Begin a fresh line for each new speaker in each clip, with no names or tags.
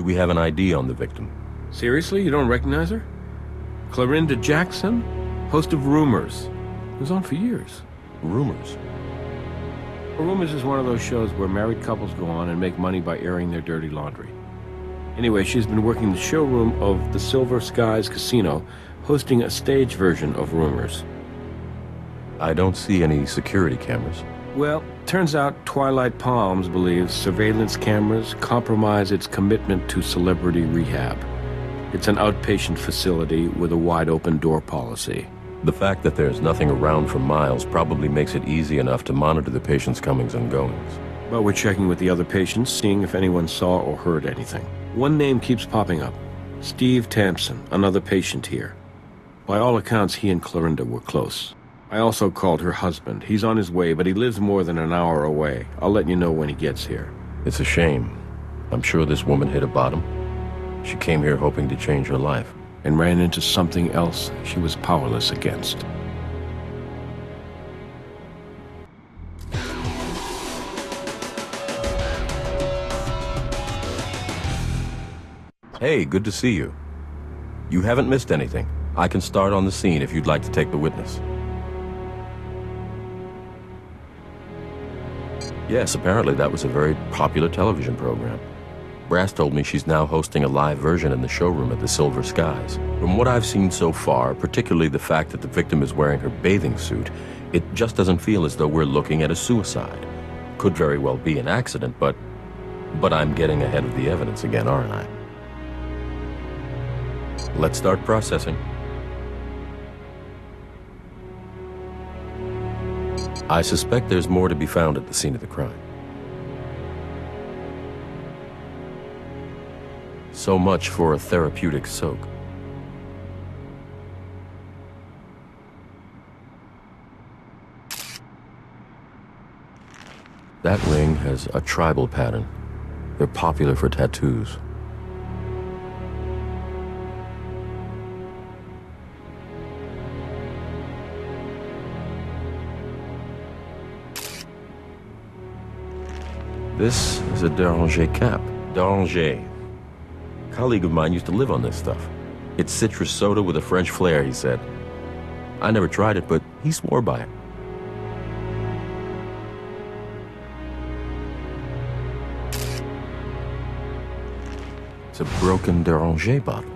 Do we have an ID on the victim?
Seriously? You don't recognize her? Clorinda Jackson? Host of Rumors. It was on for years.
Rumors?
Rumors is one of those shows where married couples go on and make money by airing their dirty laundry. Anyway, she's been working the showroom of the Silver Skies Casino, hosting a stage version of Rumors.
I don't see any security cameras.
Well, turns out Twilight Palms believes surveillance cameras compromise its commitment to celebrity rehab. It's an outpatient facility with a wide-open door policy.
The fact that there's nothing around for miles probably makes it easy enough to monitor the patient's comings and goings.
But we're checking with the other patients, seeing if anyone saw or heard anything. One name keeps popping up. Steve Tampson, another patient here. By all accounts, he and Clorinda were close. I also called her husband. He's on his way, but he lives more than an hour away. I'll let you know when he gets here.
It's a shame. I'm sure this woman hit a bottom. She came here hoping to change her life.
And ran into something else she was powerless against.
Hey, good to see you. You haven't missed anything. I can start on the scene if you'd like to take the witness. Yes, apparently that was a very popular television program. Brass told me she's now hosting a live version in the showroom at the Silver Skies. From what I've seen so far, particularly the fact that the victim is wearing her bathing suit, it just doesn't feel as though we're looking at a suicide. Could very well be an accident, but I'm getting ahead of the evidence again, aren't I? Let's start processing. I suspect there's more to be found at the scene of the crime. So much for a therapeutic soak. That ring has a tribal pattern. They're popular for tattoos. This is a Déranger cap. Déranger. A colleague of mine used to live on this stuff. It's citrus soda with a French flair, he said. I never tried it, but he swore by it. It's a broken Déranger bottle.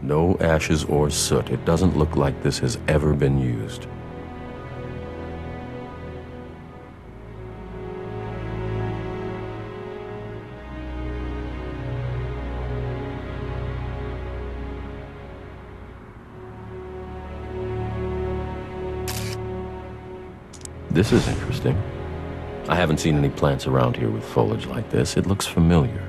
No ashes or soot. It doesn't look like this has ever been used. This is interesting. I haven't seen any plants around here with foliage like this. It looks familiar.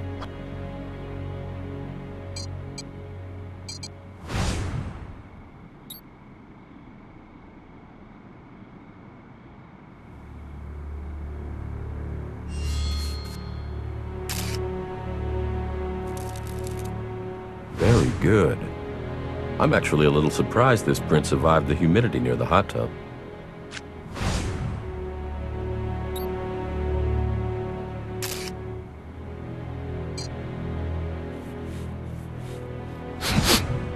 Very good. I'm actually a little surprised this print survived the humidity near the hot tub.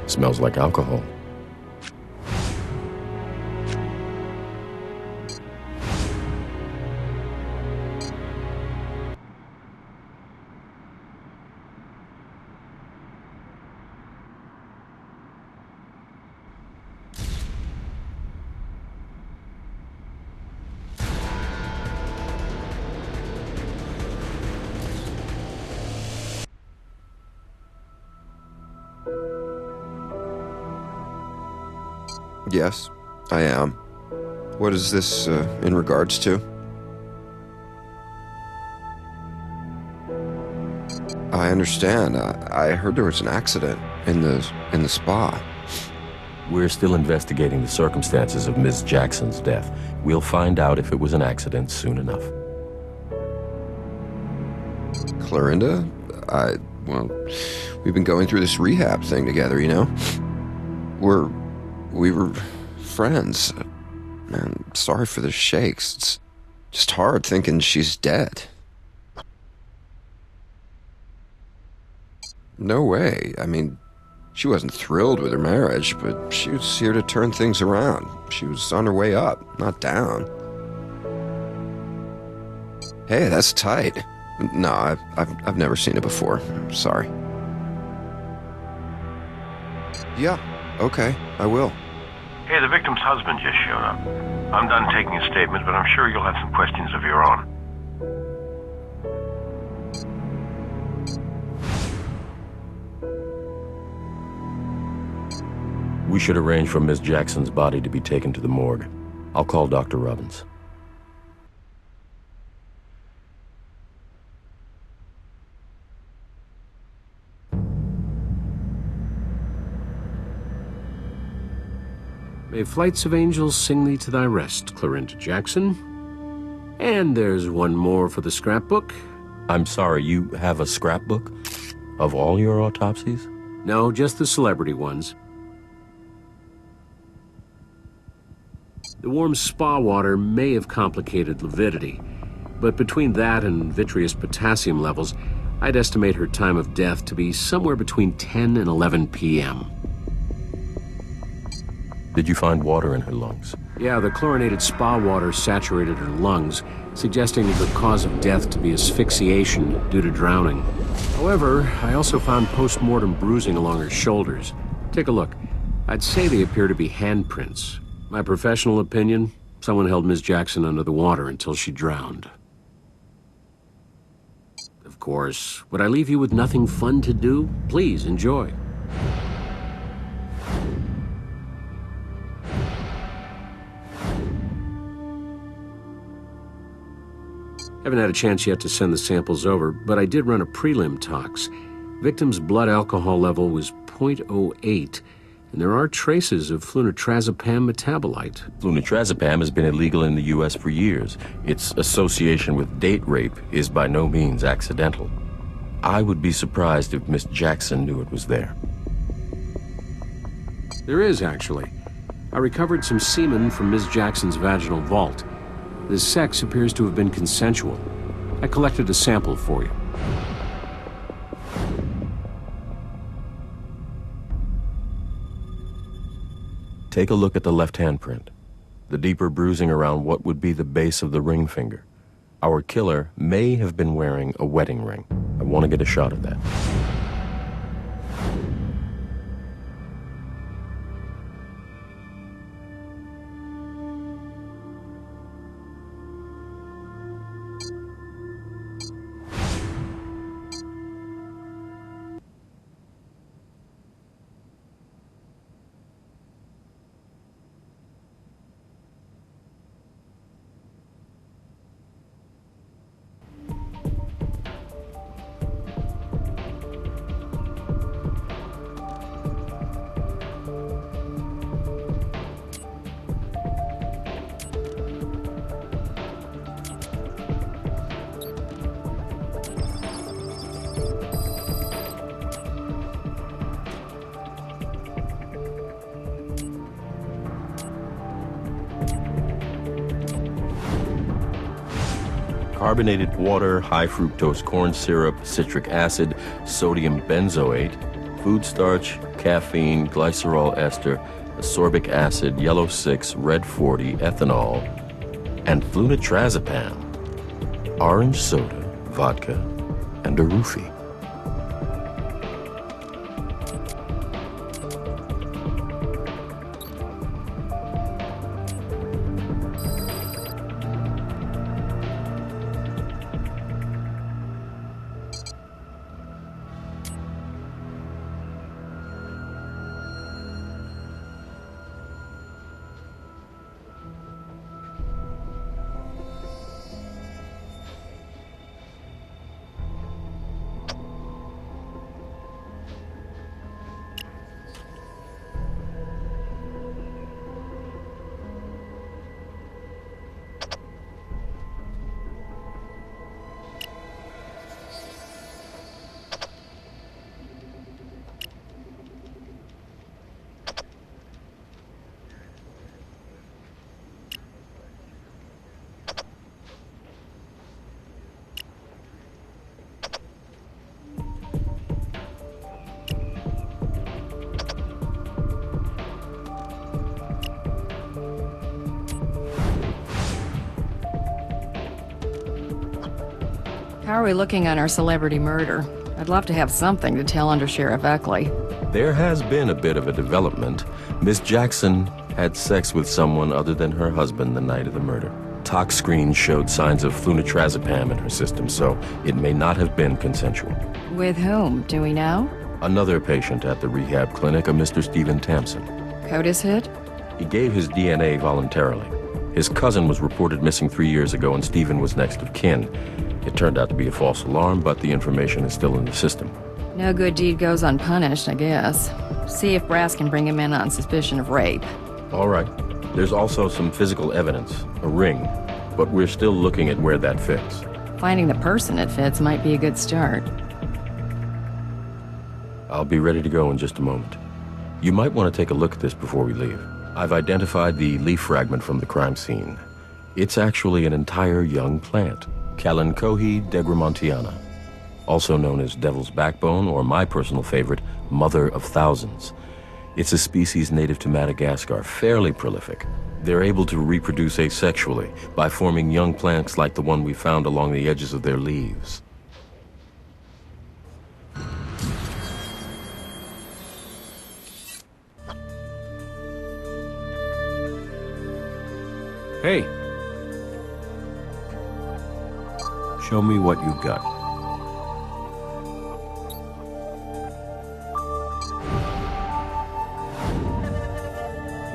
Smells like alcohol.
Yes, I am. What is this in regards to? I understand. I heard there was an accident in the spa.
We're still investigating the circumstances of Ms. Jackson's death. We'll find out if it was an accident soon enough.
Clorinda? Well, we've been going through this rehab thing together, you know? We were friends. Man, sorry for the shakes. It's just hard thinking she's dead. No way. I mean, she wasn't thrilled with her marriage, but she was here to turn things around. She was on her way up, not down. Hey, that's tight. No, I've never seen it before. I'm sorry. Yeah, okay, I will.
Hey, the victim's husband just showed up. I'm done taking a statement, but I'm sure you'll have some questions of your own.
We should arrange for Miss Jackson's body to be taken to the morgue. I'll call Dr. Robbins.
May flights of angels sing thee to thy rest, Clorinda Jackson. And there's one more for the scrapbook.
I'm sorry, you have a scrapbook of all your autopsies?
No, just the celebrity ones. The warm spa water may have complicated lividity, but between that and vitreous potassium levels, I'd estimate her time of death to be somewhere between 10 and 11 p.m.
Did you find water in her lungs?
Yeah, the chlorinated spa water saturated her lungs, suggesting the cause of death to be asphyxiation due to drowning. However, I also found post-mortem bruising along her shoulders. Take a look. I'd say they appear to be handprints. My professional opinion, someone held Ms. Jackson under the water until she drowned. Of course, would I leave you with nothing fun to do? Please enjoy. Haven't had a chance yet to send the samples over, but I did run a prelim tox. Victim's blood alcohol level was 0.08, and there are traces of flunitrazepam metabolite.
Flunitrazepam has been illegal in the U.S. for years. Its association with date rape is by no means accidental. I would be surprised if Miss Jackson knew it was there.
There is, actually. I recovered some semen from Ms. Jackson's vaginal vault. The sex appears to have been consensual. I collected a sample for you.
Take a look at the left handprint. The deeper bruising around what would be the base of the ring finger. Our killer may have been wearing a wedding ring. I want to get a shot of that. Carbonated water, high fructose corn syrup, citric acid, sodium benzoate, food starch, caffeine, glycerol ester, ascorbic acid, yellow 6, red 40, ethanol, and flunitrazepam, orange soda, vodka, and a roofie.
How are we looking on our celebrity murder? I'd love to have something to tell Under Sheriff Eckley.
There has been a bit of a development. Miss Jackson had sex with someone other than her husband the night of the murder. Tox screens showed signs of flunitrazepam in her system, so it may not have been consensual.
With whom? Do we know?
Another patient at the rehab clinic, a Mr. Stephen Tampson.
CODIS hit?
He gave his DNA voluntarily. His cousin was reported missing 3 years ago, and Stephen was next of kin. It turned out to be a false alarm, but the information is still in the system.
No good deed goes unpunished, I guess. See if Brass can bring him in on suspicion of rape.
All right. There's also some physical evidence, a ring, but we're still looking at where that fits.
Finding the person it fits might be a good start.
I'll be ready to go in just a moment. You might want to take a look at this before we leave. I've identified the leaf fragment from the crime scene. It's actually an entire young plant, Kalanchoe degramontiana, also known as devil's backbone, or my personal favorite, mother of thousands. It's a species native to Madagascar, fairly prolific. They're able to reproduce asexually by forming young plants like the one we found along the edges of their leaves.
Hey! Show me what you've got.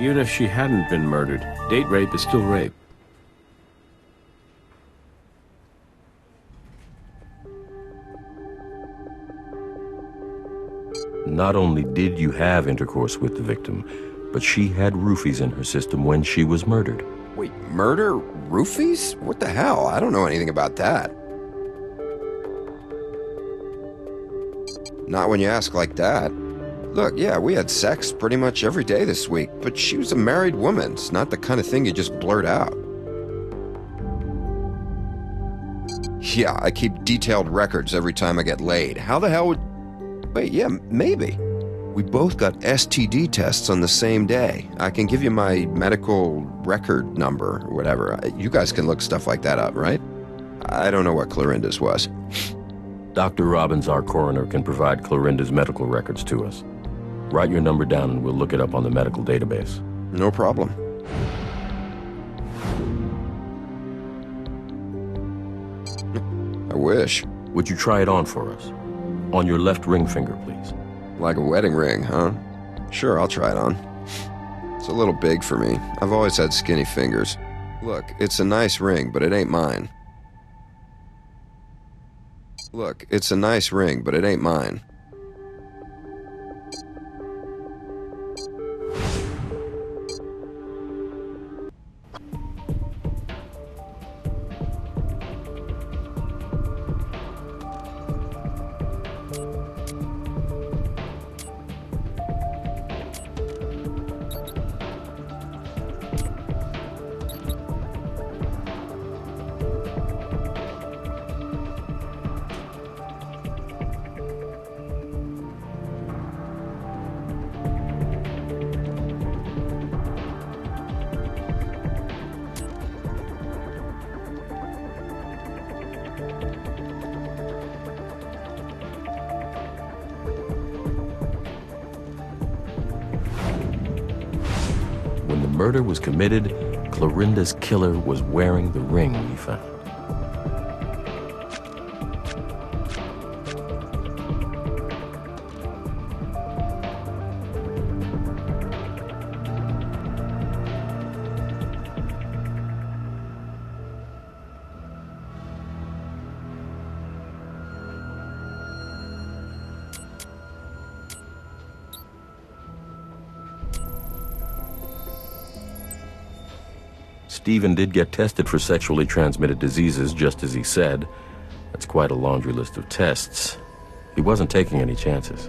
Even if she hadn't been murdered, date rape is still rape.
Not only did you have intercourse with the victim, but she had roofies in her system when she was murdered.
Wait, murder? Roofies? What the hell? I don't know anything about that. Not when you ask like that. Look, yeah, we had sex pretty much every day this week, but she was a married woman. It's not the kind of thing you just blurt out. Yeah, I keep detailed records every time I get laid. How the hell would... Wait, yeah, maybe. We both got STD tests on the same day. I can give you my medical record number or whatever. You guys can look stuff like that up, right? I don't know what Clorinda's was.
Dr. Robbins, our coroner, can provide Clorinda's medical records to us. Write your number down and we'll look it up on the medical database.
No problem. I wish.
Would you try it on for us? On your left ring finger, please.
Like a wedding ring, huh? Sure, I'll try it on. It's a little big for me. I've always had skinny fingers. Look, it's a nice ring, but it ain't mine. Look, it's a nice ring, but it ain't mine.
When the murder was committed, Clorinda's killer was wearing the ring we found. Stephen did get tested for sexually transmitted diseases, just as he said. That's quite a laundry list of tests. He wasn't taking any chances.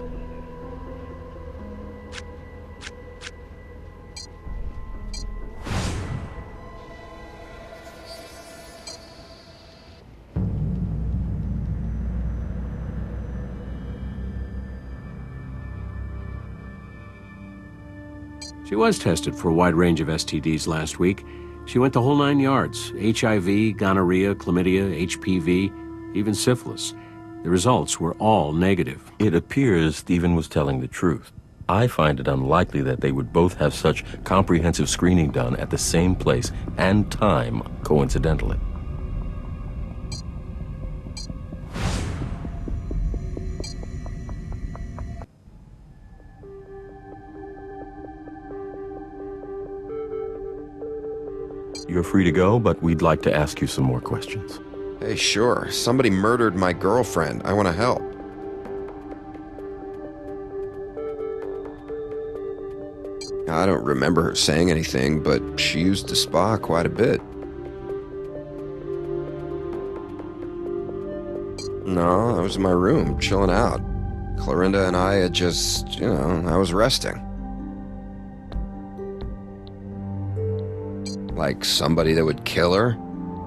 She was tested for a wide range of STDs last week. She went the whole 9 yards: HIV, gonorrhea, chlamydia, HPV. even syphilis. The results were all negative.
It appears Stephen was telling the truth. I find it unlikely that they would both have such comprehensive screening done at the same place and time coincidentally. You're free to go, but we'd like to ask you some more questions.
Hey, sure. Somebody murdered my girlfriend. I want to help. I don't remember her saying anything, but she used the spa quite a bit. No, I was in my room, chilling out. Clorinda and I had just, I was resting. Like somebody that would kill her?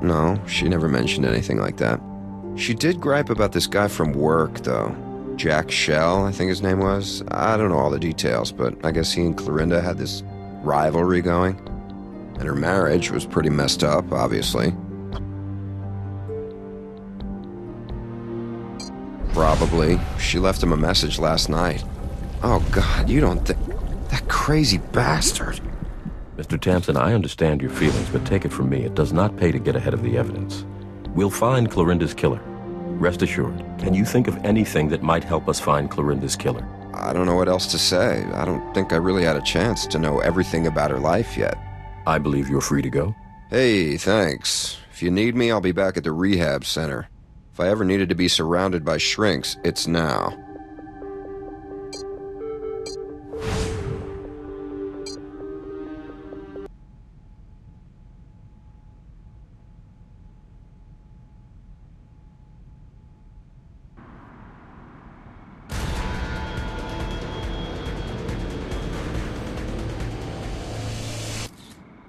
No, she never mentioned anything like that. She did gripe about this guy from work, though. Jack Shell, I think his name was. I don't know all the details, but I guess he and Clorinda had this rivalry going. And her marriage was pretty messed up, obviously. Probably. She left him a message last night. Oh, God, you don't think... That crazy bastard.
Mr. Tamsin, I understand your feelings, but take it from me, it does not pay to get ahead of the evidence. We'll find Clorinda's killer. Rest assured. Can you think of anything that might help us find Clorinda's killer?
I don't know what else to say. I don't think I really had a chance to know everything about her life yet.
I believe you're free to go.
Hey, thanks. If you need me, I'll be back at the rehab center. If I ever needed to be surrounded by shrinks, it's now.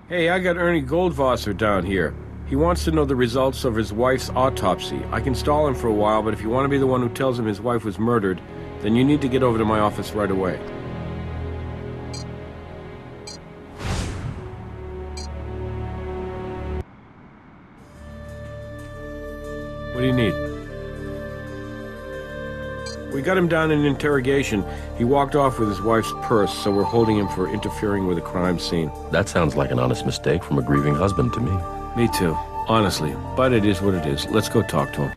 Hey, I got Ernie Goldwasser down here. He wants to know the results of his wife's autopsy. I can stall him for a while, but if you want to be the one who tells him his wife was murdered, then you need to get over to my office right away. What do you need? We got him down in interrogation. He walked off with his wife's purse, so we're holding him for interfering with a crime scene.
That sounds like an honest mistake from a grieving husband to me.
Me too, honestly. But it is what it is. Let's go talk to him.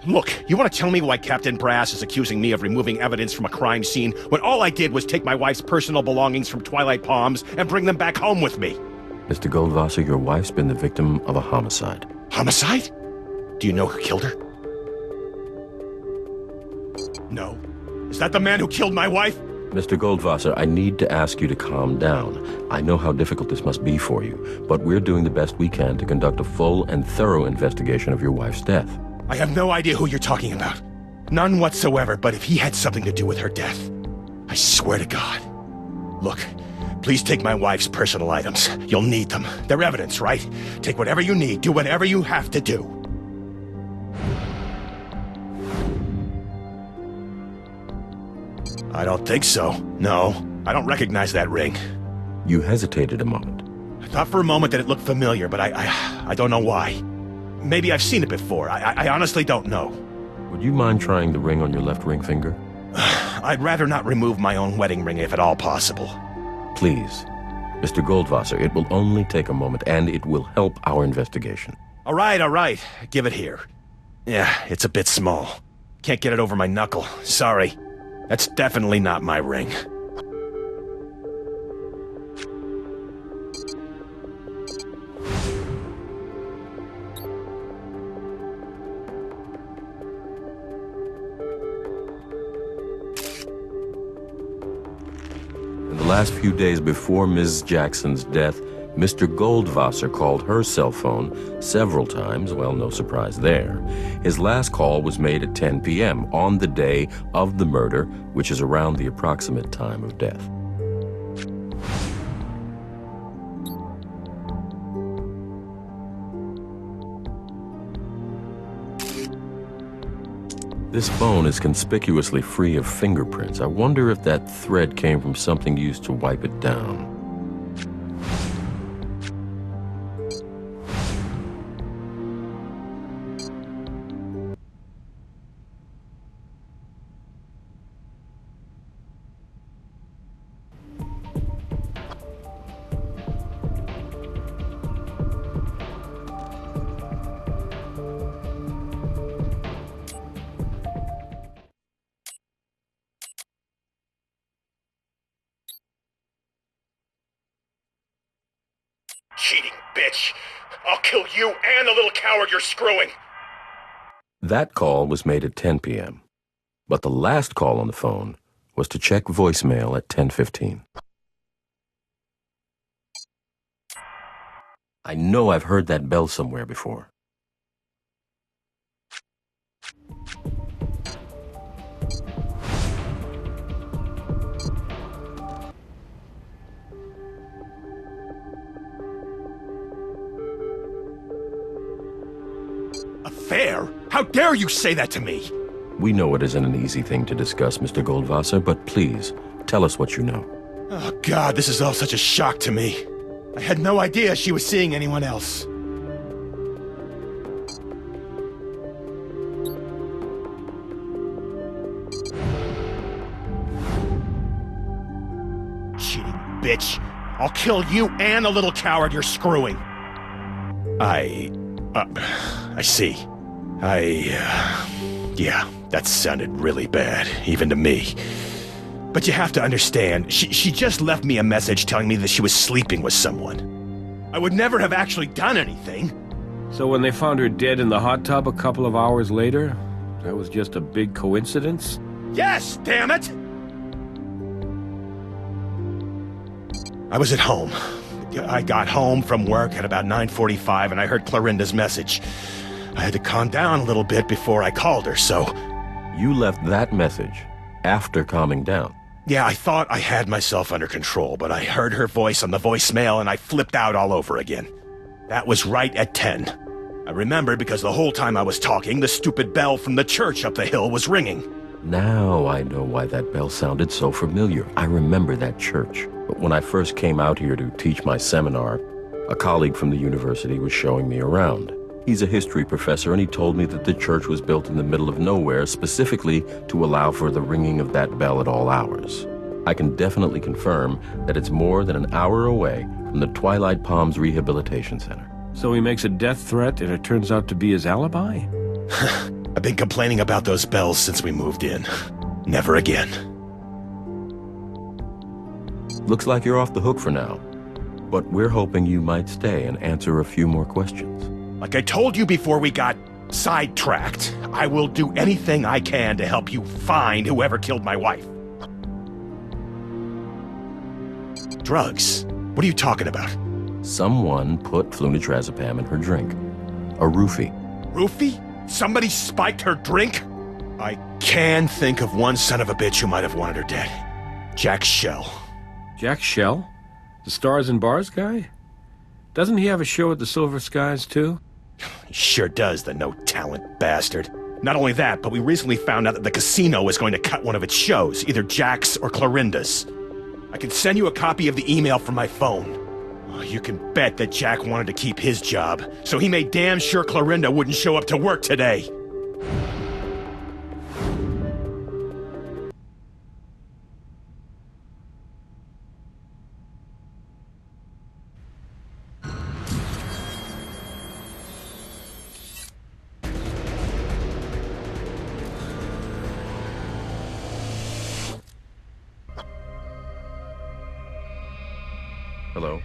Look, you want to tell me why Captain Brass is accusing me of removing evidence from a crime scene when all I did was take my wife's personal belongings from Twilight Palms and bring them back home with me?
Mr. Goldwasser, your wife's been the victim of a homicide.
Homicide? Do you know who killed her? No. Is that the man who killed my wife?
Mr. Goldwasser, I need to ask you to calm down. I know how difficult this must be for you, but we're doing the best we can to conduct a full and thorough investigation of your wife's death.
I have no idea who you're talking about. None whatsoever, but if he had something to do with her death, I swear to God. Look, please take my wife's personal items. You'll need them. They're evidence, right? Take whatever you need. Do whatever you have to do. I don't think so. No, I don't recognize that ring.
You hesitated a moment.
I thought for a moment that it looked familiar, but I don't know why. Maybe I've seen it before. I honestly don't know.
Would you mind trying the ring on your left ring finger?
I'd rather not remove my own wedding ring if at all possible.
Please. Mr. Goldwasser, it will only take a moment, and it will help our investigation.
All right. Give it here. Yeah, it's a bit small. Can't get it over my knuckle. Sorry. That's definitely not my ring.
In the last few days before Ms. Jackson's death, Mr. Goldwasser called her cell phone several times, well, no surprise there. His last call was made at 10 p.m. on the day of the murder, which is around the approximate time of death. This phone is conspicuously free of fingerprints. I wonder if that thread came from something used to wipe it down.
I'll kill you and the little coward you're screwing.
That call was made at 10 p.m., but the last call on the phone was to check voicemail at 10:15. I know I've heard that bell somewhere before.
Affair? How dare you say that to me?
We know it isn't an easy thing to discuss, Mr. Goldwasser, but please, tell us what you know.
Oh, God, this is all such a shock to me. I had no idea she was seeing anyone else. Cheating bitch. I'll kill you and the little coward you're screwing. I see. Yeah, that sounded really bad, even to me. But you have to understand, she just left me a message telling me that she was sleeping with someone. I would never have actually done anything.
So when they found her dead in the hot tub a couple of hours later, that was just a big coincidence?
Yes, damn it! I was at home. I got home from work at about 9:45 and I heard Clorinda's message. I had to calm down a little bit before I called her, so...
You left that message after calming down.
Yeah, I thought I had myself under control, but I heard her voice on the voicemail and I flipped out all over again. That was right at 10. I remember because the whole time I was talking, the stupid bell from the church up the hill was ringing.
Now I know why that bell sounded so familiar. I remember that church. But when I first came out here to teach my seminar, a colleague from the university was showing me around. He's a history professor, and he told me that the church was built in the middle of nowhere specifically to allow for the ringing of that bell at all hours. I can definitely confirm that it's more than an hour away from the Twilight Palms Rehabilitation Center.
So he makes a death threat and it turns out to be his alibi?
I've been complaining about those bells since we moved in. Never again.
Looks like you're off the hook for now, but we're hoping you might stay and answer a few more questions.
Like I told you before we got sidetracked, I will do anything I can to help you find whoever killed my wife. Drugs? What are you talking about?
Someone put flunitrazepam in her drink. A roofie.
Roofie? Somebody spiked her drink? I can think of one son of a bitch who might have wanted her dead. Jack Shell.
Jack Shell? The Stars and Bars guy? Doesn't he have a show at the Silver Skies, too?
He sure does, the no-talent bastard. Not only that, but we recently found out that the casino is going to cut one of its shows, either Jack's or Clorinda's. I can send you a copy of the email from my phone. Oh, you can bet that Jack wanted to keep his job, so he made damn sure Clorinda wouldn't show up to work today.
Hello.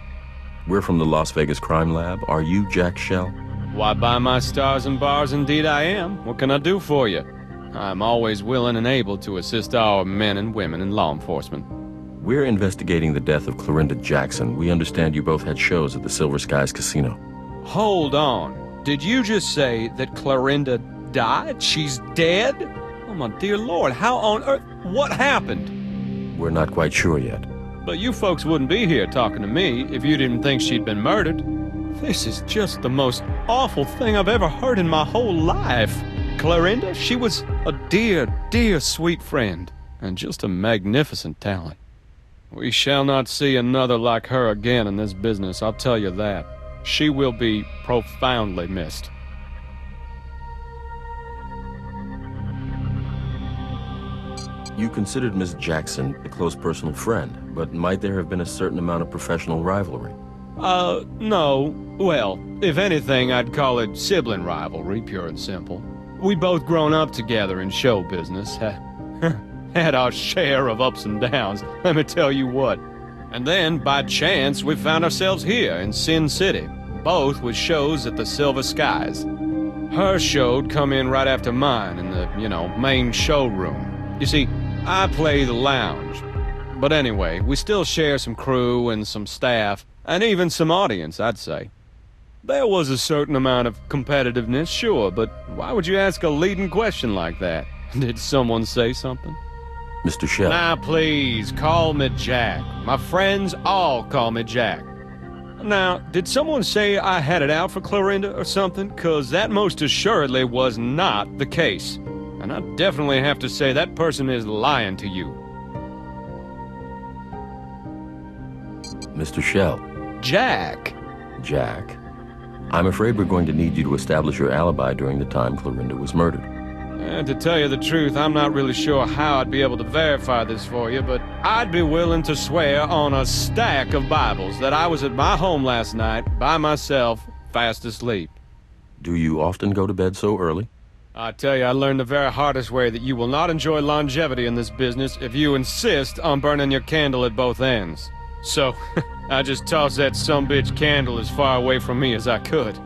We're from the Las Vegas Crime Lab. Are you Jack Shell?
Why, by my stars and bars, indeed I am. What can I do for you? I'm always willing and able to assist our men and women in law enforcement.
We're investigating the death of Clorinda Jackson. We understand you both had shows at the Silver Skies Casino.
Hold on. Did you just say that Clorinda died? She's dead? Oh, my dear Lord, how on earth? What happened?
We're not quite sure yet.
But you folks wouldn't be here talking to me if you didn't think she'd been murdered. This is just the most awful thing I've ever heard in my whole life. Clorinda, she was a dear, dear sweet friend, and just a magnificent talent. We shall not see another like her again in this business, I'll tell you that. She will be profoundly missed.
You considered Miss Jackson a close personal friend, but might there have been a certain amount of professional rivalry?
No. Well, if anything, I'd call it sibling rivalry, pure and simple. We'd both grown up together in show business. Had our share of ups and downs, let me tell you what. And then, by chance, we found ourselves here in Sin City. both with shows at the Silver Skies. Her show'd come in right after mine in the, main showroom. You see, I play the lounge. But anyway, we still share some crew and some staff, and even some audience, I'd say. There was a certain amount of competitiveness, sure, but why would you ask a leading question like that? Did someone say something?
Mr. Shell.
Now, please, call me Jack. My friends all call me Jack. Now, did someone say I had it out for Clorinda or something? 'Cause that most assuredly was not the case. And I definitely have to say that person is lying to you.
Mr. Shell.
Jack.
Jack. I'm afraid we're going to need you to establish your alibi during the time Clorinda was murdered.
To tell you the truth, I'm not really sure how I'd be able to verify this for you, but I'd be willing to swear on a stack of Bibles that I was at my home last night, by myself, fast asleep.
Do you often go to bed so early?
I tell you, I learned the very hardest way that you will not enjoy longevity in this business if you insist on burning your candle at both ends. So, I just tossed that sumbitch candle as far away from me as I could.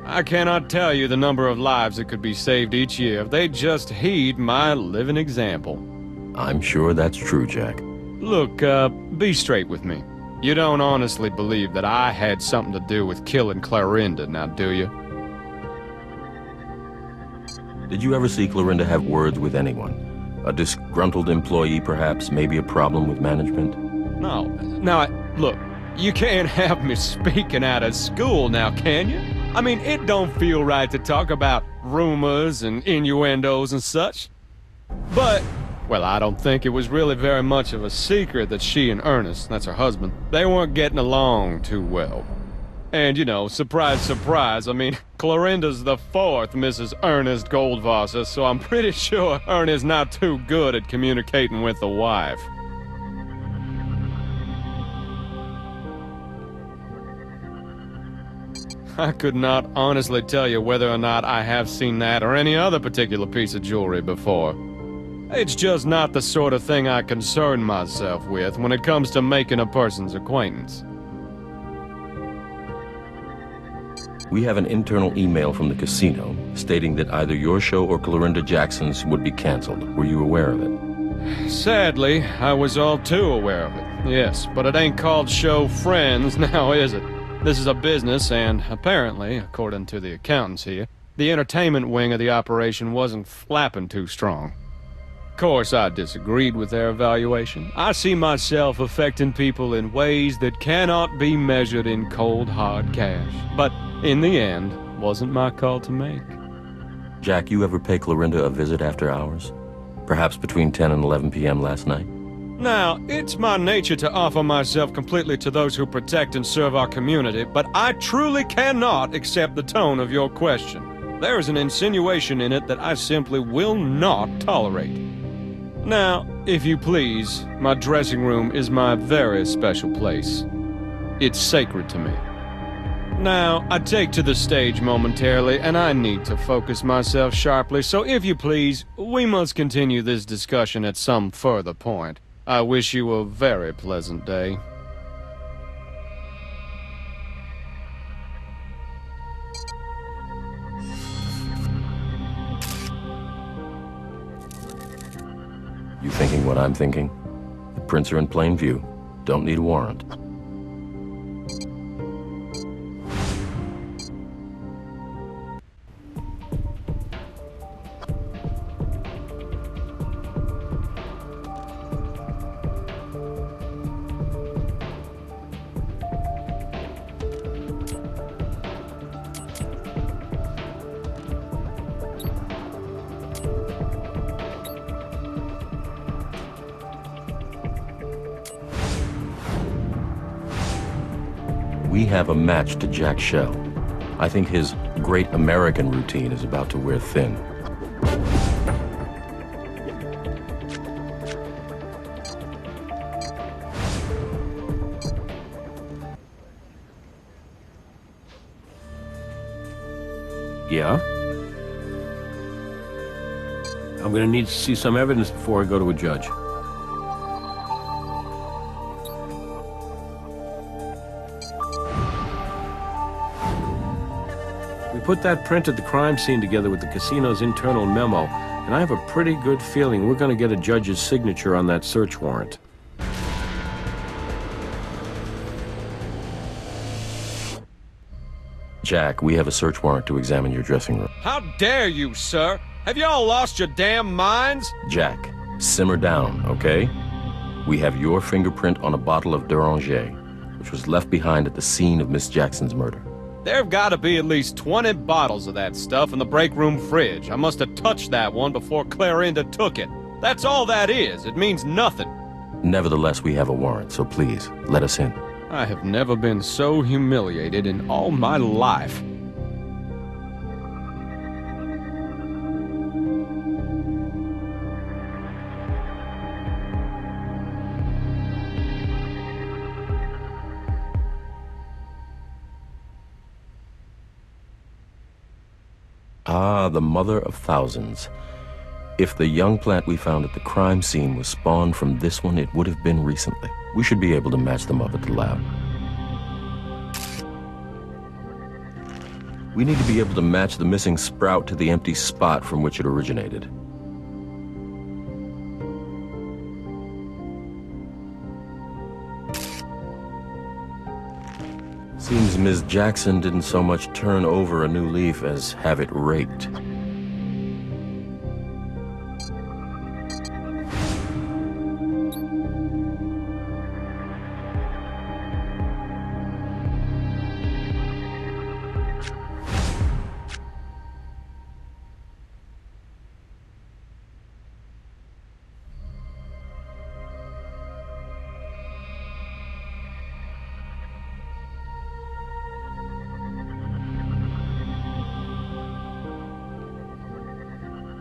I cannot tell you the number of lives that could be saved each year if they just heed my living example.
I'm sure that's true, Jack.
Look, be straight with me. You don't honestly believe that I had something to do with killing Clorinda, now do you?
Did you ever see Clorinda have words with anyone? A disgruntled employee, perhaps? Maybe a problem with management?
No. Now, look, you can't have me speaking out of school now, can you? I mean, it don't feel right to talk about rumors and innuendos and such. But, well, I don't think it was really very much of a secret that she and Ernest, that's her husband, they weren't getting along too well. And, surprise, surprise, I mean, Clorinda's the fourth Mrs. Ernest Goldwasser, so I'm pretty sure Ernest's not too good at communicating with the wife. I could not honestly tell you whether or not I have seen that or any other particular piece of jewelry before. It's just not the sort of thing I concern myself with when it comes to making a person's acquaintance.
We have an internal email from the casino stating that either your show or Clorinda Jackson's would be canceled. Were you aware of it?
Sadly, I was all too aware of it, yes, but it ain't called Show Friends now, is it? This is a business, and apparently, according to the accountants here, the entertainment wing of the operation wasn't flapping too strong. Of course, I disagreed with their evaluation. I see myself affecting people in ways that cannot be measured in cold, hard cash. But in the end, wasn't my call to make.
Jack, you ever pay Clorinda a visit after hours? Perhaps between 10 and 11 p.m. last night?
Now, it's my nature to offer myself completely to those who protect and serve our community, but I truly cannot accept the tone of your question. There is an insinuation in it that I simply will not tolerate. Now, if you please, my dressing room is my very special place. It's sacred to me. Now, I take to the stage momentarily, and I need to focus myself sharply, so if you please, we must continue this discussion at some further point. I wish you a very pleasant day.
You thinking what I'm thinking? The prints are in plain view. Don't need a warrant. We have a match to Jack Shell. I think his great American routine is about to wear thin.
Yeah? I'm gonna need to see some evidence before I go to a judge. We put that print at the crime scene together with the casino's internal memo, and I have a pretty good feeling we're going to get a judge's signature on that search warrant.
Jack, we have a search warrant to examine your dressing room.
How dare you, sir? Have y'all lost your damn minds?
Jack, simmer down, okay? We have your fingerprint on a bottle of Deranger, which was left behind at the scene of Miss Jackson's murder.
There've got to be at least 20 bottles of that stuff in the break room fridge. I must have touched that one before Clarinda took it. That's all that is. It means nothing.
Nevertheless, we have a warrant, so please, let us in.
I have never been so humiliated in all my life.
Ah, the mother of thousands. If the young plant we found at the crime scene was spawned from this one, it would have been recently. We should be able to match them up at the lab. We need to be able to match the missing sprout to the empty spot from which it originated. Seems Ms. Jackson didn't so much turn over a new leaf as have it raked.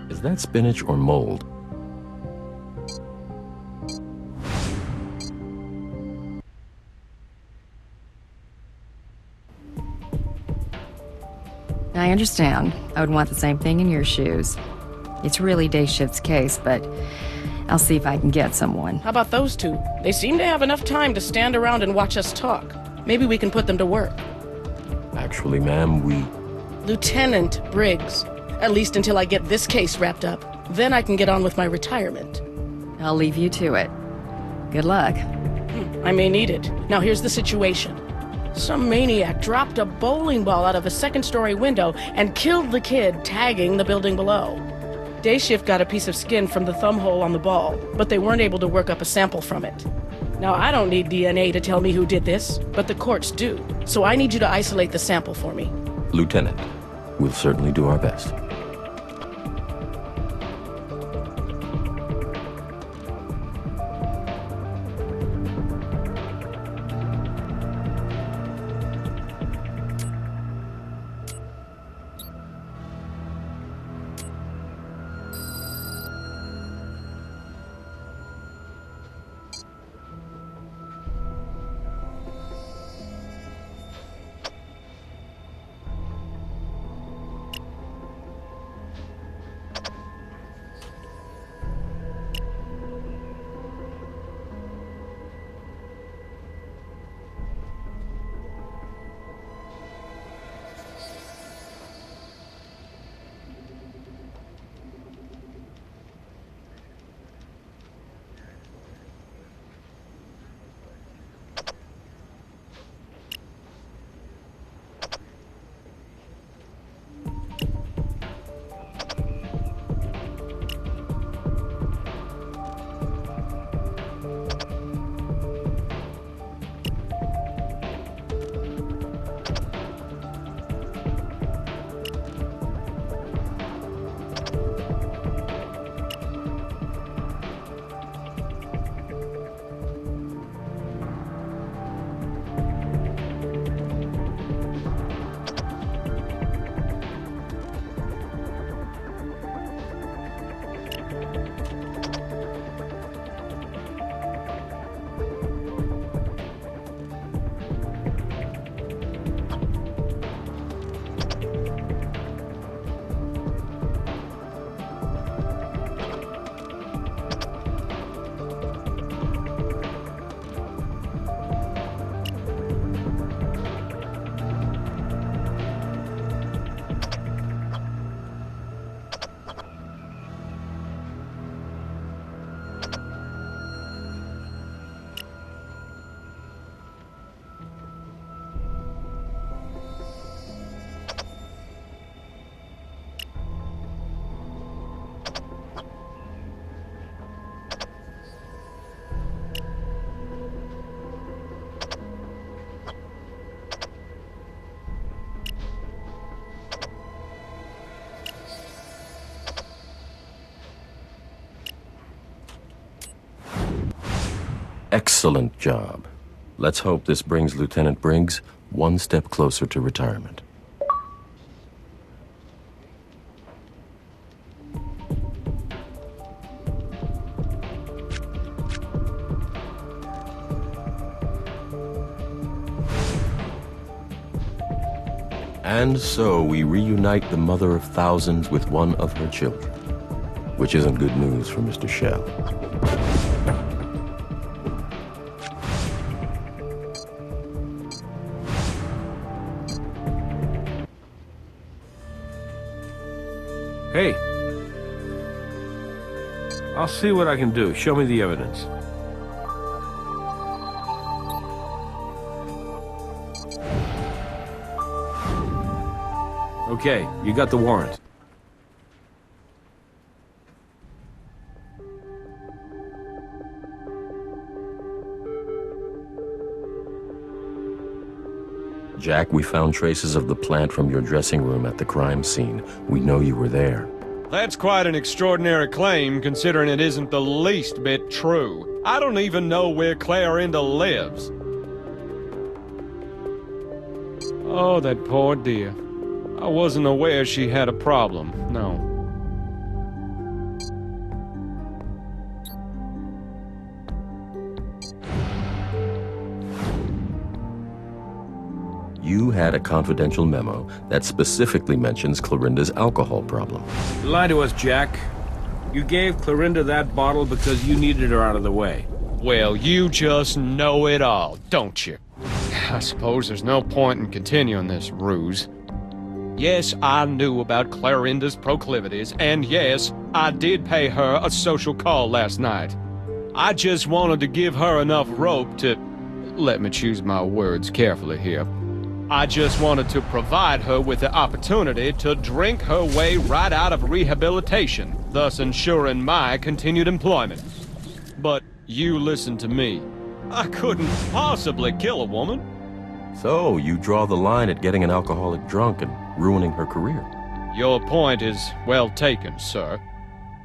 Is that spinach or mold?
I understand. I would want the same thing in your shoes. It's really day shift's case, but I'll see if I can get someone.
How about those two? They seem to have enough time to stand around and watch us talk. Maybe we can put them to work.
Actually, ma'am, we...
Lieutenant Briggs. At least until I get this case wrapped up. Then I can get on with my retirement.
I'll leave you to it. Good luck.
I may need it. Now here's the situation. Some maniac dropped a bowling ball out of a second-story window and killed the kid tagging the building below. Day shift got a piece of skin from the thumb hole on the ball, but they weren't able to work up a sample from it. Now, I don't need DNA to tell me who did this, but the courts do. So I need you to isolate the sample for me.
Lieutenant, we'll certainly do our best. Excellent job. Let's hope this brings Lieutenant Briggs one step closer to retirement. And so we reunite the mother of thousands with one of her children, which isn't good news for Mr. Shell.
Hey. I'll see what I can do. Show me the evidence. Okay, you got the warrant.
Jack, we found traces of the plant from your dressing room at the crime scene. We know you were there.
That's quite an extraordinary claim, considering it isn't the least bit true. I don't even know where Clarinda lives. Oh, that poor dear. I wasn't aware she had a problem, no.
You had a confidential memo that specifically mentions Clarinda's alcohol problem.
You lied to us, Jack. You gave Clarinda that bottle because you needed her out of the way.
Well, you just know it all, don't you? I suppose there's no point in continuing this ruse. Yes, I knew about Clarinda's proclivities, and yes, I did pay her a social call last night. I just wanted to give her enough rope to... Let me choose my words carefully here. I just wanted to provide her with the opportunity to drink her way right out of rehabilitation, thus ensuring my continued employment. But you listen to me. I couldn't possibly kill a woman.
So, you draw the line at getting an alcoholic drunk and ruining her career.
Your point is well taken, sir.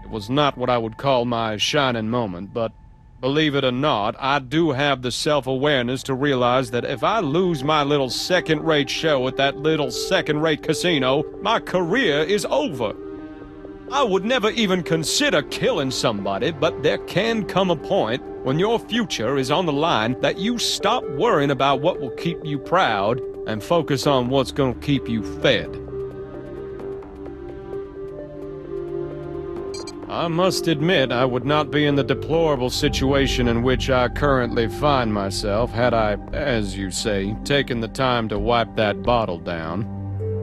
It was not what I would call my shining moment, but believe it or not, I do have the self-awareness to realize that if I lose my little second-rate show at that little second-rate casino, my career is over. I would never even consider killing somebody, but there can come a point when your future is on the line that you stop worrying about what will keep you proud and focus on what's going to keep you fed. I must admit I would not be in the deplorable situation in which I currently find myself had I, as you say, taken the time to wipe that bottle down.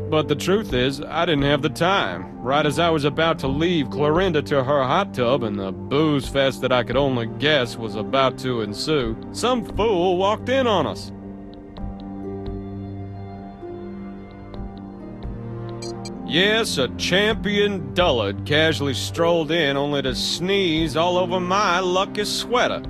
But the truth is, I didn't have the time. Right as I was about to leave Clarinda to her hot tub and the booze fest that I could only guess was about to ensue, some fool walked in on us. Yes, a champion dullard casually strolled in only to sneeze all over my lucky sweater.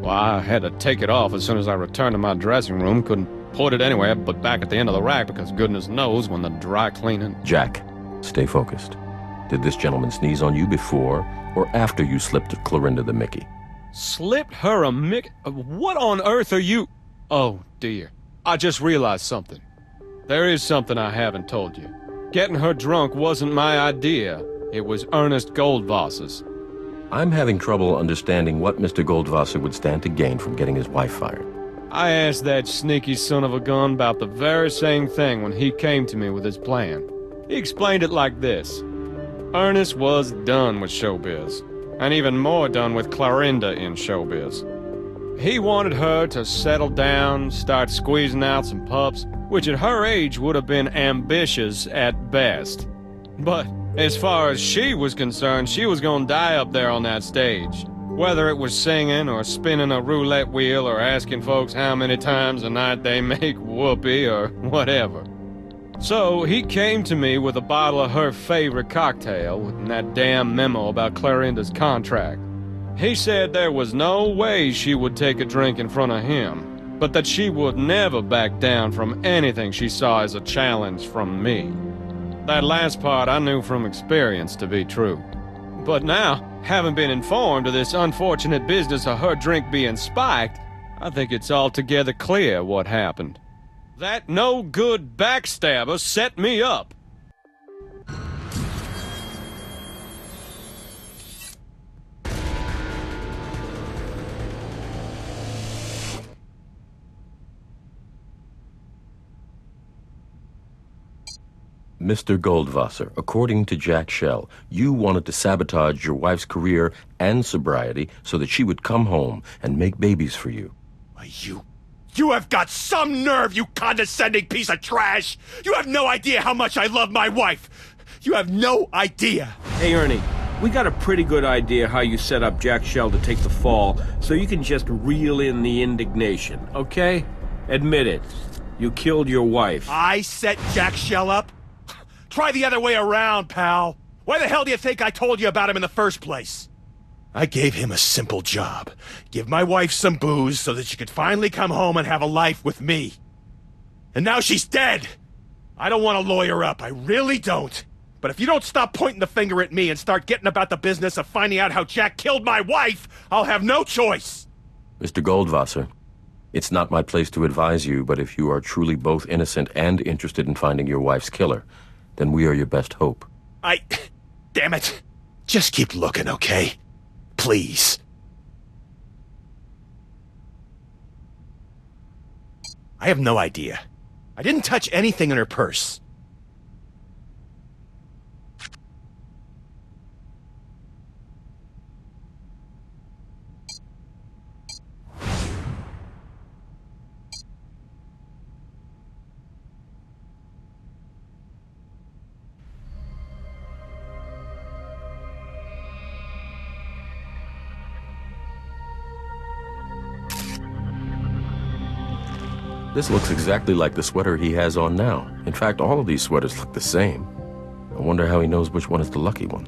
Well, I had to take it off as soon as I returned to my dressing room. Couldn't put it anywhere but back at the end of the rack because goodness knows when the dry cleaning...
Jack, stay focused. Did this gentleman sneeze on you before or after you slipped Clarinda the Mickey?
Slipped her a Mickey? What on earth are you... Oh, dear. I just realized something. There is something I haven't told you. Getting her drunk wasn't my idea. It was Ernest Goldwasser's.
I'm having trouble understanding what Mr. Goldwasser would stand to gain from getting his wife fired.
I asked that sneaky son of a gun about the very same thing when he came to me with his plan. He explained it like this. Ernest was done with showbiz, and even more done with Clarinda in showbiz. He wanted her to settle down, start squeezing out some pups, which at her age would have been ambitious at best. But as far as she was concerned, she was gonna die up there on that stage. Whether it was singing or spinning a roulette wheel or asking folks how many times a night they make whoopee or whatever. So he came to me with a bottle of her favorite cocktail and that damn memo about Clarinda's contract. He said there was no way she would take a drink in front of him, but that she would never back down from anything she saw as a challenge from me. That last part I knew from experience to be true. But now, having been informed of this unfortunate business of her drink being spiked, I think it's altogether clear what happened. That no-good backstabber set me up.
Mr. Goldwasser, according to Jack Shell, you wanted to sabotage your wife's career and sobriety so that she would come home and make babies for you.
Why, you have got some nerve, you condescending piece of trash! You have no idea how much I love my wife! You have no idea!
Hey, Ernie, we got a pretty good idea how you set up Jack Shell to take the fall, so you can just reel in the indignation, okay? Admit it. You killed your wife.
I set Jack Shell up? Try the other way around, pal. Why the hell do you think I told you about him in the first place? I gave him a simple job. Give my wife some booze so that she could finally come home and have a life with me. And now she's dead! I don't want to lawyer up, I really don't. But if you don't stop pointing the finger at me and start getting about the business of finding out how Jack killed my wife, I'll have no choice!
Mr. Goldwasser, it's not my place to advise you, but if you are truly both innocent and interested in finding your wife's killer, then we are your best hope.
Damn it. Just keep looking, okay? Please. I have no idea. I didn't touch anything in her purse.
This looks exactly like the sweater he has on now. In fact, all of these sweaters look the same. I wonder how he knows which one is the lucky one.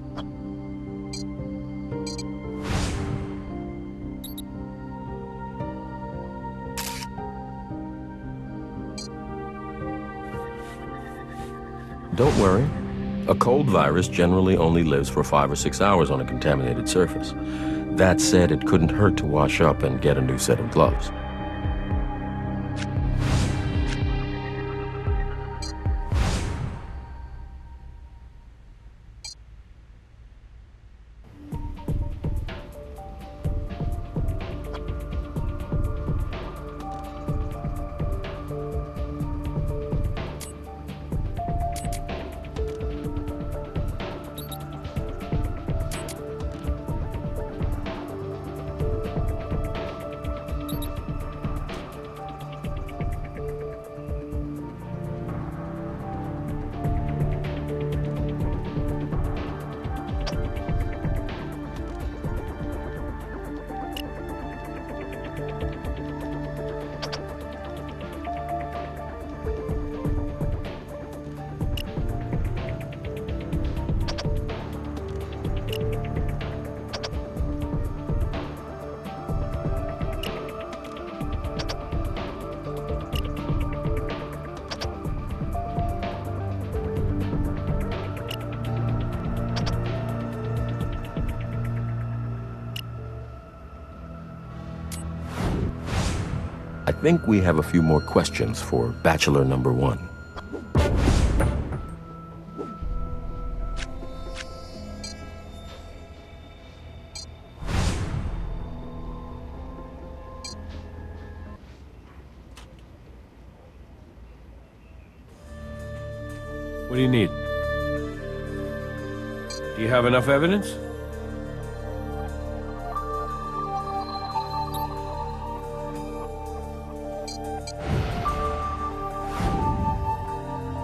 Don't worry. A cold virus generally only lives for 5 or 6 hours on a contaminated surface. That said, it couldn't hurt to wash up and get a new set of gloves. I think we have a few more questions for Bachelor number 1.
What do you need? Do you have enough evidence?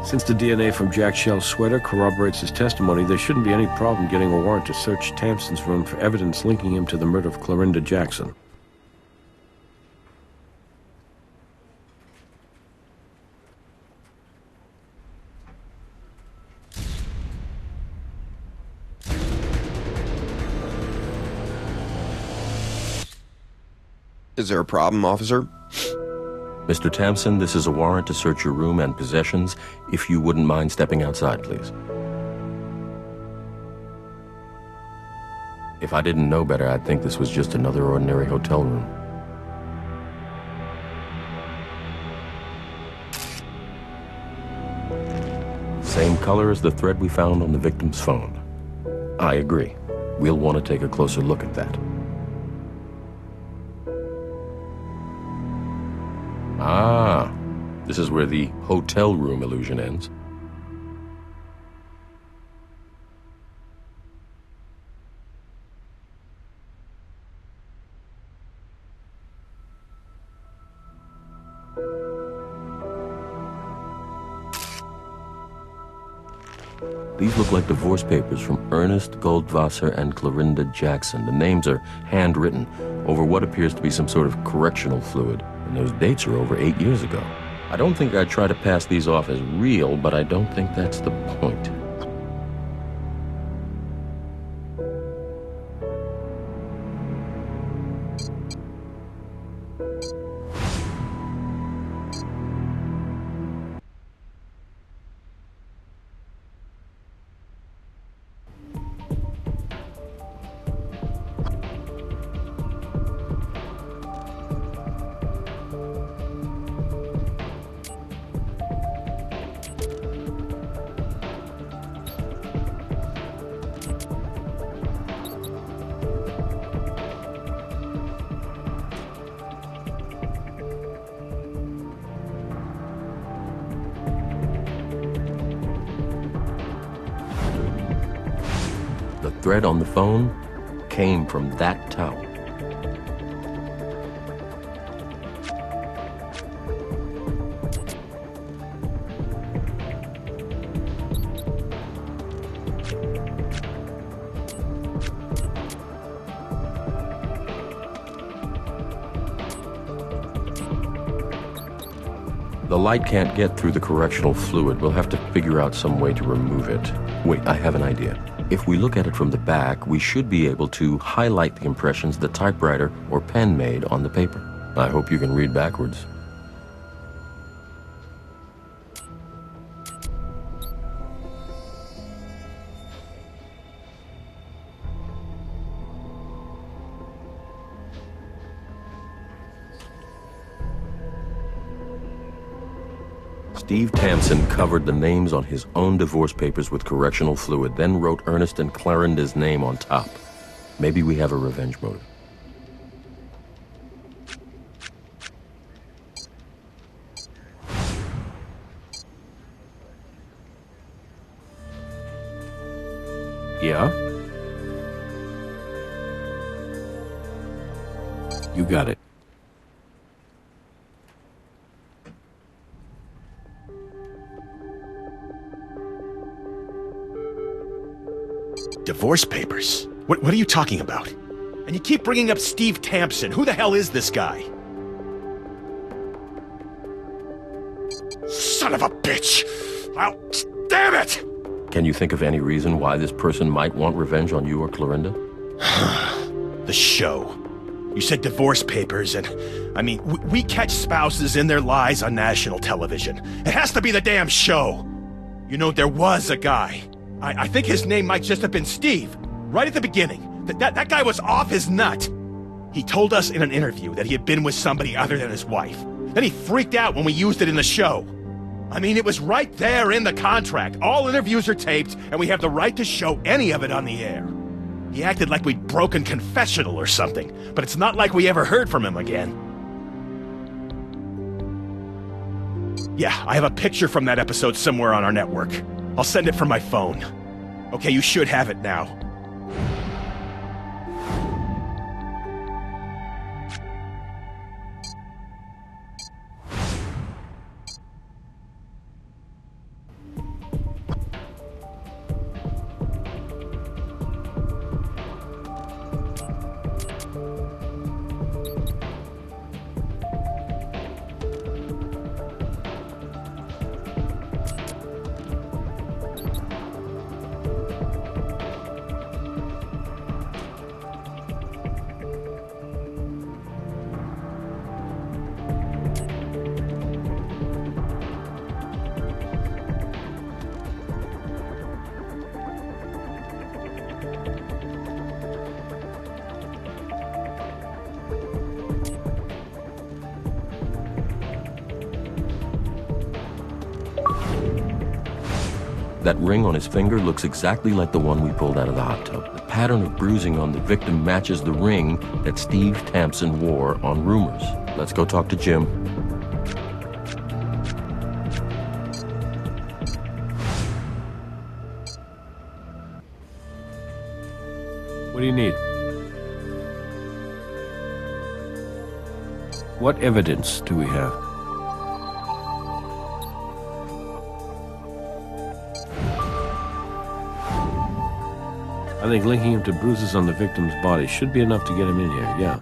Since the DNA from Jack Shell's sweater corroborates his testimony, there shouldn't be any problem getting a warrant to search Tamson's room for evidence linking him to the murder of Clorinda Jackson.
Is there a problem, officer?
Mr. Tamson, this is a warrant to search your room and possessions. If you wouldn't mind stepping outside, please. If I didn't know better, I'd think this was just another ordinary hotel room. Same color as the thread we found on the victim's phone. I agree. We'll want to take a closer look at that. Ah, this is where the hotel room illusion ends. These look like divorce papers from Ernest Goldwasser and Clorinda Jackson. The names are handwritten over what appears to be some sort of correctional fluid, and those dates are over 8 years ago. I don't think I'd try to pass these off as real, but I don't think that's the point. The thread on the phone came from that towel. The light can't get through the correctional fluid. We'll have to figure out some way to remove it. Wait, I have an idea. If we look at it from the back, we should be able to highlight the impressions the typewriter or pen made on the paper. I hope you can read backwards. Steve Tamsin covered the names on his own divorce papers with correctional fluid, then wrote Ernest and Clarinda's name on top. Maybe we have a revenge motive.
Yeah? You got it.
Divorce papers? What are you talking about? And you keep bringing up Steve Tamsin. Who the hell is this guy? Son of a bitch! Damn it!
Can you think of any reason why this person might want revenge on you or Clorinda?
The show. You said divorce papers, and I mean, we catch spouses in their lies on national television. It has to be the damn show. You know, there was a guy. I think his name might just have been Steve, right at the beginning. That guy was off his nut. He told us in an interview that he had been with somebody other than his wife. Then he freaked out when we used it in the show. I mean, it was right there in the contract. All interviews are taped, and we have the right to show any of it on the air. He acted like we'd broken confessional or something, but it's not like we ever heard from him again. Yeah, I have a picture from that episode somewhere on our network. I'll send it from my phone. Okay, you should have it now.
That ring on his finger looks exactly like the one we pulled out of the hot tub. The pattern of bruising on the victim matches the ring that Steve Tampson wore on Rumors. Let's go talk to Jim.
What do you need? What evidence do we have? I think linking him to bruises on the victim's body should be enough to get him in here, yeah.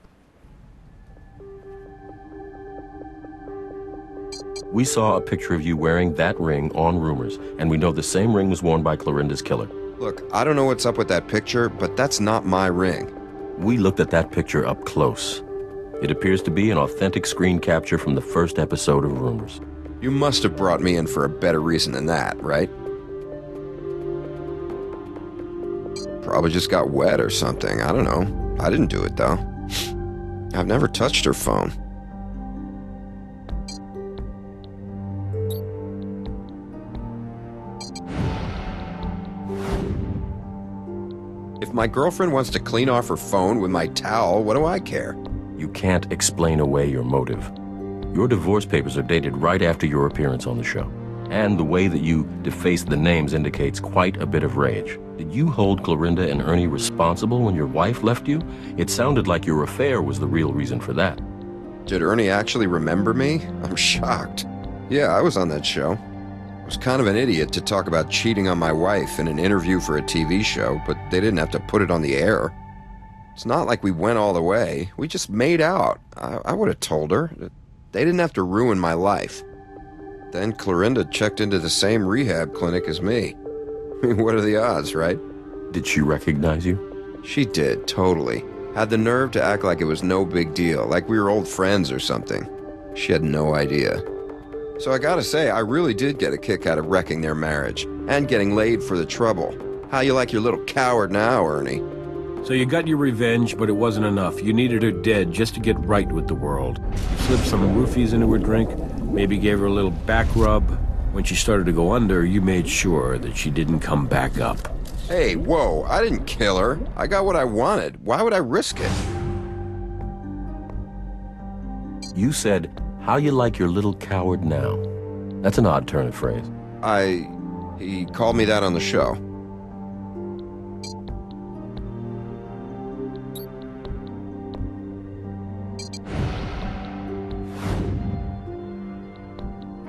We saw a picture of you wearing that ring on Rumors, and we know the same ring was worn by Clorinda's killer.
Look, I don't know what's up with that picture, but that's not my ring.
We looked at that picture up close. It appears to be an authentic screen capture from the first episode of Rumors.
You must have brought me in for a better reason than that, right? Probably just got wet or something, I don't know. I didn't do it, though. I've never touched her phone. If my girlfriend wants to clean off her phone with my towel, what do I care?
You can't explain away your motive. Your divorce papers are dated right after your appearance on the show. And the way that you defaced the names indicates quite a bit of rage. Did you hold Clorinda and Ernie responsible when your wife left you? It sounded like your affair was the real reason for that.
Did Ernie actually remember me? I'm shocked. Yeah, I was on that show. I was kind of an idiot to talk about cheating on my wife in an interview for a TV show, but they didn't have to put it on the air. It's not like we went all the way. We just made out. I would have told her. They didn't have to ruin my life. Then Clorinda checked into the same rehab clinic as me. I mean, what are the odds, right?
Did she recognize you?
She did, totally. Had the nerve to act like it was no big deal, like we were old friends or something. She had no idea. So I gotta say, I really did get a kick out of wrecking their marriage, and getting laid for the trouble. How you like your little coward now, Ernie?
So you got your revenge, but it wasn't enough. You needed her dead just to get right with the world. You slipped some roofies into her drink, maybe gave her a little back rub. When she started to go under, you made sure that she didn't come back up.
Hey, whoa, I didn't kill her. I got what I wanted. Why would I risk it?
You said, "How you like your little coward now?" That's an odd turn of phrase.
He called me that on the show.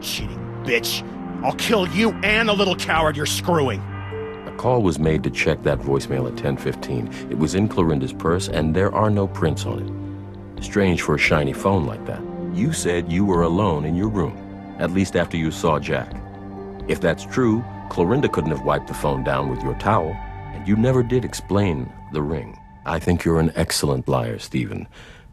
Cheating bitch. I'll kill you and the little coward you're screwing.
A call was made to check that voicemail at 10:15. It was in Clorinda's purse, and there are no prints on it. Strange for a shiny phone like that. You said you were alone in your room, at least after you saw Jack. If that's true, Clorinda couldn't have wiped the phone down with your towel, and you never did explain the ring. I think you're an excellent liar, Stephen,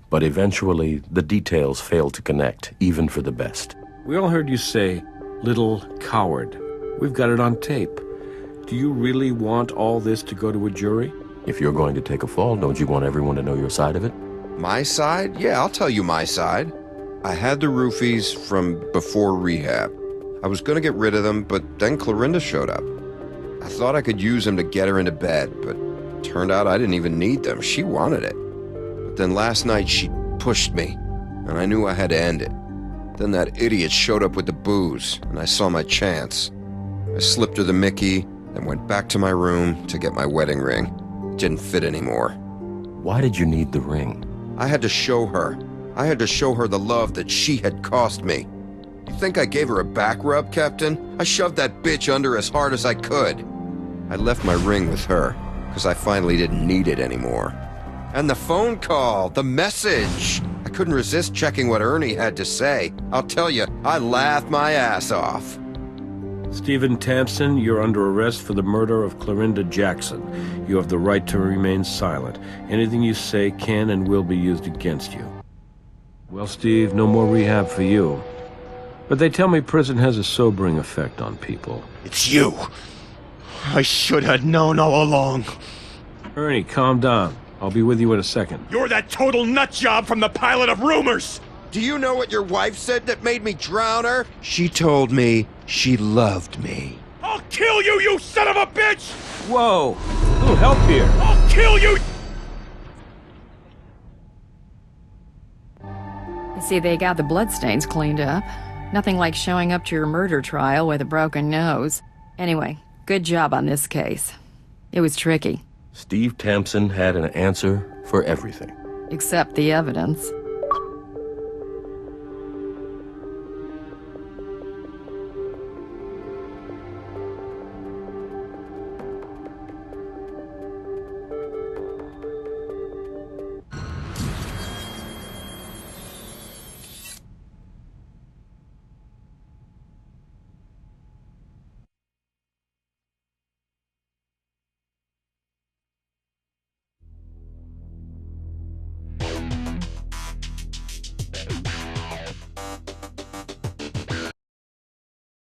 but eventually the details fail to connect, even for the best.
We all heard you say, "Little coward." We've got it on tape. Do you really want all this to go to a jury?
If you're going to take a fall, don't you want everyone to know your side of it?
My side? Yeah, I'll tell you my side. I had the roofies from before rehab. I was gonna get rid of them, but then Clorinda showed up. I thought I could use them to get her into bed, but turned out I didn't even need them. She wanted it. But then last night she pushed me, and I knew I had to end it. Then that idiot showed up with the booze, and I saw my chance. I slipped her the Mickey, and went back to my room to get my wedding ring. It didn't fit anymore.
Why did you need the ring?
I had to show her. I had to show her the love that she had cost me. You think I gave her a back rub, Captain? I shoved that bitch under as hard as I could. I left my ring with her, because I finally didn't need it anymore. And the phone call, the message. I couldn't resist checking what Ernie had to say. I'll tell you, I laughed my ass off.
Stephen Tampson, you're under arrest for the murder of Clorinda Jackson. You have the right to remain silent. Anything you say can and will be used against you. Well, Steve, no more rehab for you. But they tell me prison has a sobering effect on people.
It's you. I should have known all along.
Ernie, calm down. I'll be with you in a second.
You're that total nut job from the pilot of Rumors!
Do you know what your wife said that made me drown her? She told me she loved me.
I'll kill you, you son of a bitch!
Whoa! A little help here.
I'll kill you!
You see, they got the bloodstains cleaned up. Nothing like showing up to your murder trial with a broken nose. Anyway, good job on this case. It was tricky.
Steve Tampson had an answer for everything.
Except the evidence.